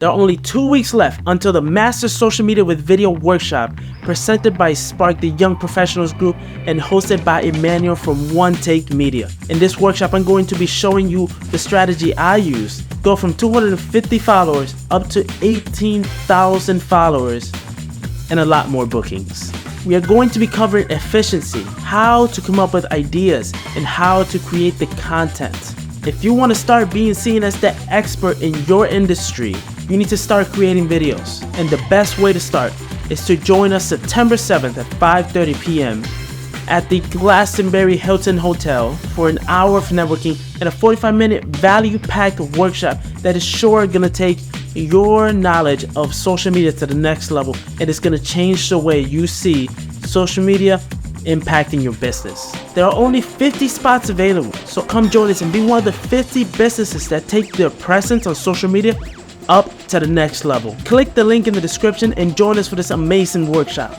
There are only 2 weeks left until the Master Social Media with Video Workshop presented by SPARC, the Young Professionals Group, and hosted by Emmanuel from One Take Media. In this workshop, I'm going to be showing you the strategy I use. Go from 250 followers up to 18,000 followers and a lot more bookings. We are going to be covering efficiency, how to come up with ideas, and how to create the content. If you want to start being seen as the expert in your industry, you need to start creating videos. And the best way to start is to join us September 7th at 5:30 p.m. at the Glastonbury Hilton Hotel for an hour of networking and a 45-minute value-packed workshop that is sure going to take your knowledge of social media to the next level, and it's going to change the way you see social media impacting your business. There are only 50 spots available, so come join us and be one of the 50 businesses that take their presence on social media up to the next level. Click the link in the description and join us for this amazing workshop.